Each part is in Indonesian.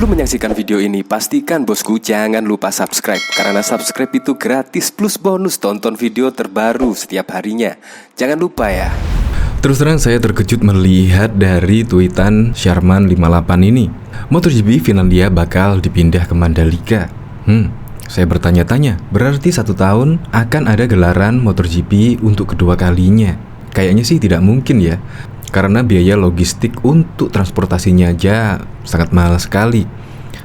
Sebelum menyaksikan video ini, pastikan bosku jangan lupa subscribe. Karena subscribe itu gratis plus bonus tonton video terbaru setiap harinya. Jangan lupa ya. Terus terang saya terkejut melihat dari tweetan Sharman58 ini. MotoGP Finlandia bakal dipindah ke Mandalika. Saya bertanya-tanya, berarti 1 tahun akan ada gelaran MotoGP untuk kedua kalinya? Kayaknya sih tidak mungkin ya. Karena biaya logistik untuk transportasinya aja sangat mahal sekali.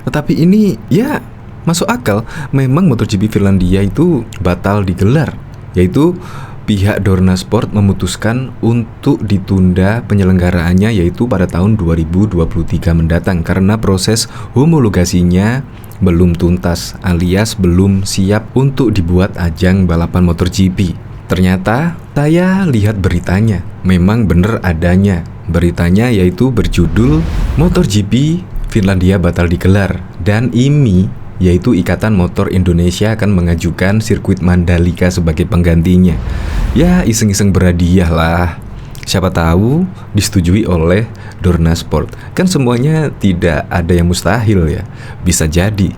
Tetapi ini ya masuk akal. Memang MotoGP Finlandia itu batal digelar, yaitu pihak Dorna Sport memutuskan untuk ditunda penyelenggaraannya yaitu pada tahun 2023 mendatang karena proses homologasinya belum tuntas alias belum siap untuk dibuat ajang balapan MotoGP. Ternyata saya lihat beritanya, memang benar adanya. Beritanya yaitu berjudul MotoGP Finlandia batal digelar dan IMI yaitu Ikatan Motor Indonesia akan mengajukan sirkuit Mandalika sebagai penggantinya. Ya iseng-iseng berhadiah lah. Siapa tahu disetujui oleh Dorna Sport. Kan semuanya tidak ada yang mustahil ya. Bisa jadi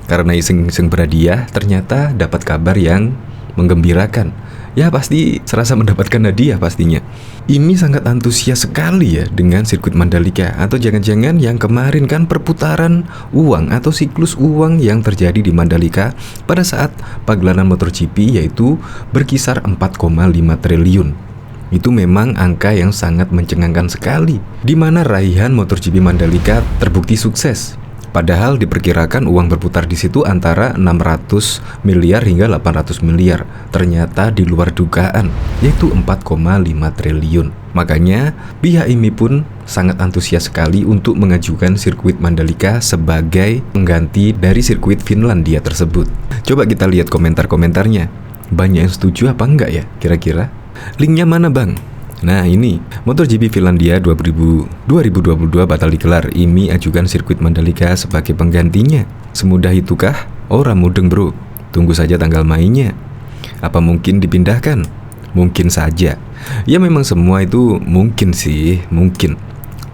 karena iseng-iseng berhadiah ternyata dapat kabar yang menggembirakan. Ya pasti serasa mendapatkan hadiah pastinya. IMI sangat antusias sekali ya dengan sirkuit Mandalika. Atau jangan-jangan yang kemarin kan perputaran uang atau siklus uang yang terjadi di Mandalika pada saat pagelaran MotoGP yaitu berkisar 4,5 triliun. Itu memang angka yang sangat mencengangkan sekali, di mana raihan MotoGP Mandalika terbukti sukses. Padahal diperkirakan uang berputar di situ antara 600 miliar hingga 800 miliar. Ternyata di luar dugaan, yaitu 4,5 triliun. Makanya pihak IMI pun sangat antusias sekali untuk mengajukan sirkuit Mandalika sebagai pengganti dari sirkuit Finlandia tersebut. Coba kita lihat komentar-komentarnya. Banyak yang setuju apa enggak ya kira-kira? Linknya mana bang? Nah ini, MotoGP Finlandia 2022 batal digelar. IMI ajukan sirkuit Mandalika sebagai penggantinya. Semudah itukah? Ora mudeng bro. Tunggu saja tanggal mainnya. Apa mungkin dipindahkan? Mungkin saja. Ya memang semua itu mungkin sih, mungkin.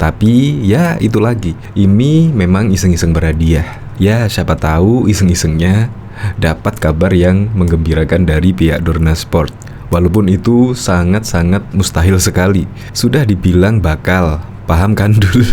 Tapi ya itu lagi, IMI memang iseng-iseng berhadiah. Ya siapa tahu iseng-isengnya dapat kabar yang menggembirakan dari pihak Dorna Sport. Walaupun itu sangat-sangat mustahil sekali. Sudah dibilang bakal, paham kan dulu?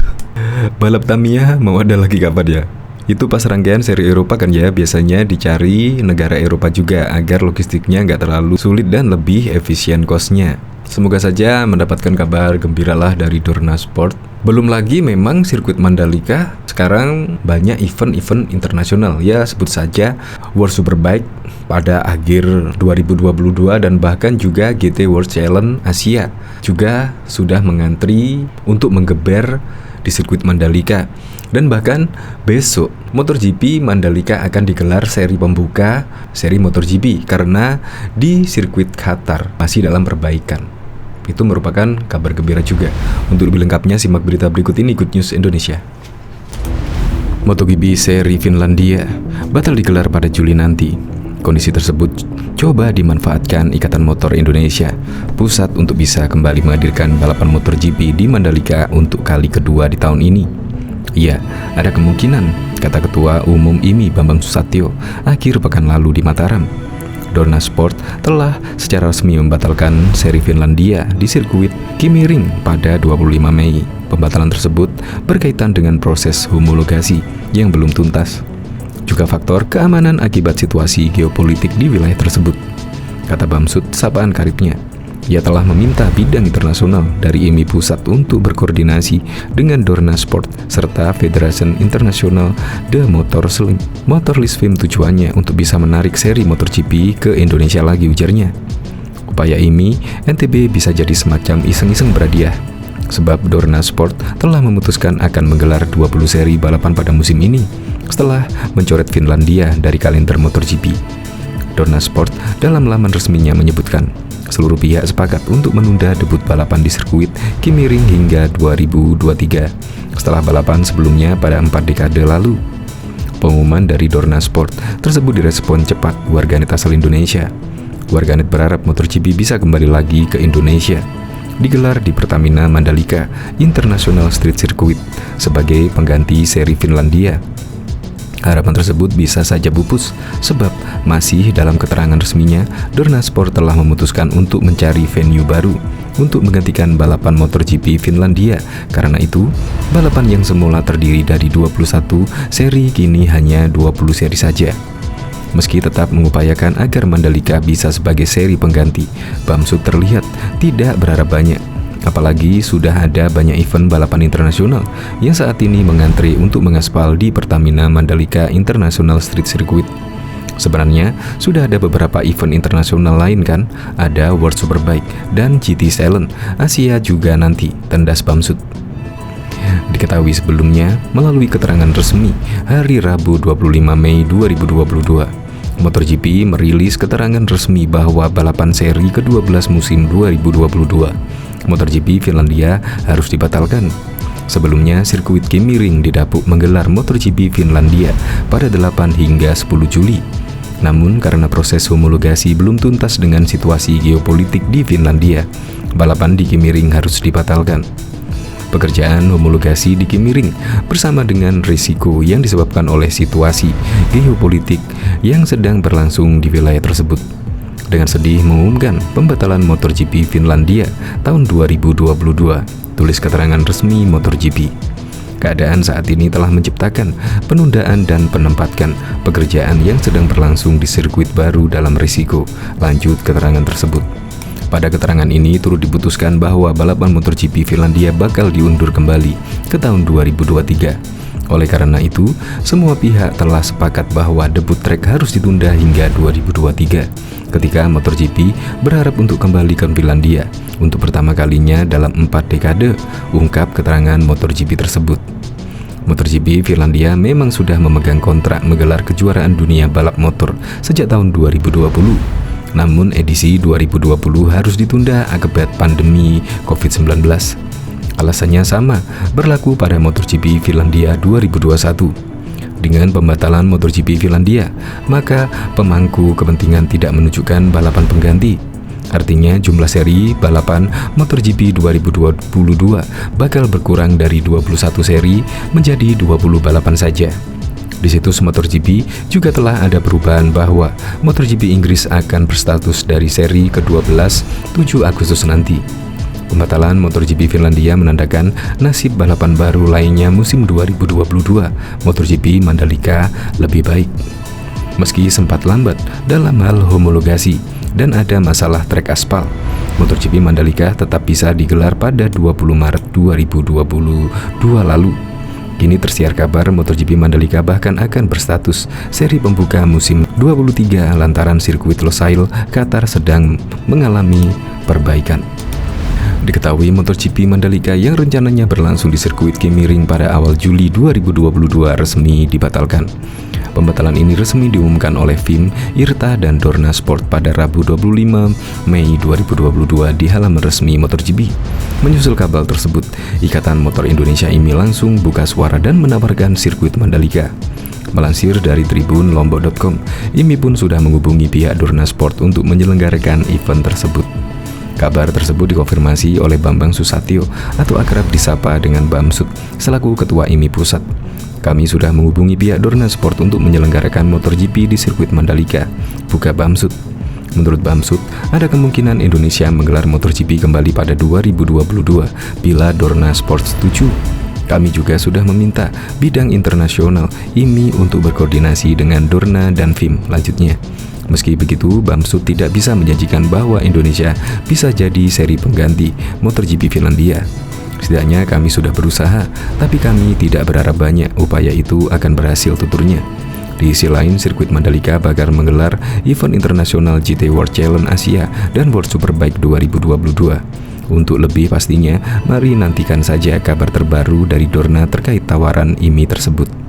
Balap Tamiya mau ada lagi kapan ya? Itu pas rangkaian seri Eropa kan ya, biasanya dicari negara Eropa juga agar logistiknya nggak terlalu sulit dan lebih efisien cost-nya. Semoga saja mendapatkan kabar gembiralah dari Dorna Sport. Belum lagi memang sirkuit Mandalika sekarang banyak event-event internasional. Ya sebut saja World Superbike pada akhir 2022 dan bahkan juga GT World Challenge Asia juga sudah mengantri untuk menggeber di sirkuit Mandalika. Dan bahkan besok MotoGP Mandalika akan digelar seri pembuka seri MotoGP karena di sirkuit Qatar masih dalam perbaikan. Itu merupakan kabar gembira juga. Untuk lebih lengkapnya simak berita berikut ini Good News Indonesia. MotoGP seri Finlandia batal digelar pada Juli nanti. Kondisi tersebut coba dimanfaatkan Ikatan Motor Indonesia pusat untuk bisa kembali menghadirkan balapan MotoGP di Mandalika untuk kali kedua di tahun ini. Iya, ada kemungkinan, kata Ketua Umum IMI Bambang Susatyo akhir pekan lalu di Mataram. Dorna Sport telah secara resmi membatalkan seri Finlandia di sirkuit Kimi-Ring pada 25 Mei. Pembatalan tersebut berkaitan dengan proses homologasi yang belum tuntas. Juga faktor keamanan akibat situasi geopolitik di wilayah tersebut. Kata Bamsud sapaan karibnya, ia telah meminta bidang internasional dari IMI Pusat untuk berkoordinasi dengan Dorna Sport serta Federation International de Motorlist Film tujuannya untuk bisa menarik seri MotoGP ke Indonesia lagi, ujarnya. Upaya IMI NTB bisa jadi semacam iseng-iseng berhadiah sebab Dorna Sport telah memutuskan akan menggelar 20 seri balapan pada musim ini setelah mencoret Finlandia dari kalender MotoGP. Dorna Sport dalam laman resminya menyebutkan seluruh pihak sepakat untuk menunda debut balapan di sirkuit Kimi-Ring hingga 2023 setelah balapan sebelumnya pada 4 dekade lalu. Pengumuman dari Dorna Sport tersebut direspon cepat warganet asal Indonesia. Warganet berharap MotoGP bisa kembali lagi ke Indonesia. Digelar di Pertamina Mandalika International Street Circuit sebagai pengganti seri Finlandia. Harapan tersebut bisa saja pupus, sebab masih dalam keterangan resminya, Dorna Sport telah memutuskan untuk mencari venue baru untuk menggantikan balapan MotoGP Finlandia. Karena itu, balapan yang semula terdiri dari 21 seri kini hanya 20 seri saja. Meski tetap mengupayakan agar Mandalika bisa sebagai seri pengganti, Bamsud terlihat tidak berharap banyak. Apalagi sudah ada banyak event balapan internasional yang saat ini mengantri untuk mengaspal di Pertamina Mandalika International Street Circuit. Sebenarnya sudah ada beberapa event internasional lain kan, ada World Superbike dan GT Silent Asia juga nanti, tendas Bamsud. Diketahui sebelumnya melalui keterangan resmi hari Rabu 25 Mei 2022, MotoGP merilis keterangan resmi bahwa balapan seri ke-12 musim 2022 MotoGP Finlandia harus dibatalkan. Sebelumnya, sirkuit Kemiring didapuk menggelar MotoGP Finlandia pada 8 hingga 10 Juli. Namun, karena proses homologasi belum tuntas dengan situasi geopolitik di Finlandia, balapan di Kemiring harus dibatalkan. Pekerjaan homologasi di Kemiring bersama dengan risiko yang disebabkan oleh situasi geopolitik yang sedang berlangsung di wilayah tersebut. Dengan sedih mengumumkan pembatalan MotoGP Finlandia tahun 2022, tulis keterangan resmi MotoGP. Keadaan saat ini telah menciptakan penundaan dan penempatkan pekerjaan yang sedang berlangsung di sirkuit baru dalam risiko, lanjut keterangan tersebut. Pada keterangan ini turut diputuskan bahwa balapan MotoGP Finlandia bakal diundur kembali ke tahun 2023. Oleh karena itu, semua pihak telah sepakat bahwa debut trek harus ditunda hingga 2023, ketika MotoGP berharap untuk kembali ke Finlandia untuk pertama kalinya dalam 4 dekade, ungkap keterangan MotoGP tersebut. MotoGP Finlandia memang sudah memegang kontrak menggelar kejuaraan dunia balap motor sejak tahun 2020. Namun edisi 2020 harus ditunda akibat pandemi COVID-19. Alasannya sama, berlaku pada MotoGP Finlandia 2021. Dengan pembatalan MotoGP Finlandia, maka pemangku kepentingan tidak menunjukkan balapan pengganti. Artinya jumlah seri balapan MotoGP 2022 bakal berkurang dari 21 seri menjadi 20 balapan saja. Di situs MotoGP juga telah ada perubahan bahwa MotoGP Inggris akan berstatus dari seri ke-12 7 Agustus nanti. Pembatalan MotoGP Finlandia menandakan nasib balapan baru lainnya musim 2022 MotoGP Mandalika lebih baik. Meski sempat lambat dalam hal homologasi dan ada masalah trek aspal, MotoGP Mandalika tetap bisa digelar pada 20 Maret 2022 lalu. Kini tersiar kabar MotoGP Mandalika bahkan akan berstatus seri pembuka musim 23 lantaran sirkuit Losail, Qatar sedang mengalami perbaikan. Diketahui MotoGP Mandalika yang rencananya berlangsung di sirkuit Kemiring pada awal Juli 2022 resmi dibatalkan. Pembatalan ini resmi diumumkan oleh FIM, IRTA, dan Dorna Sport pada Rabu 25 Mei 2022 di halaman resmi MotoGP. Menyusul kabar tersebut, Ikatan Motor Indonesia IMI langsung buka suara dan menawarkan sirkuit Mandalika. Melansir dari tribun lombok.com, IMI pun sudah menghubungi pihak Dorna Sport untuk menyelenggarakan event tersebut. Kabar tersebut dikonfirmasi oleh Bambang Susatyo atau akrab disapa dengan Bamsud selaku Ketua IMI Pusat. Kami sudah menghubungi pihak Dorna Sport untuk menyelenggarakan MotoGP di sirkuit Mandalika, buka Bamsud. Menurut Bamsud, ada kemungkinan Indonesia menggelar MotoGP kembali pada 2022 bila Dorna Sport setuju. Kami juga sudah meminta bidang internasional IMI untuk berkoordinasi dengan Dorna dan FIM, lanjutnya. Meski begitu, Bamsud tidak bisa menjanjikan bahwa Indonesia bisa jadi seri pengganti MotoGP Finlandia. Setidaknya kami sudah berusaha, tapi kami tidak berharap banyak upaya itu akan berhasil, tuturnya. Di sisi lain, sirkuit Mandalika bakal menggelar event internasional GT World Challenge Asia dan World Superbike 2022. Untuk lebih pastinya, mari nantikan saja kabar terbaru dari Dorna terkait tawaran IMI tersebut.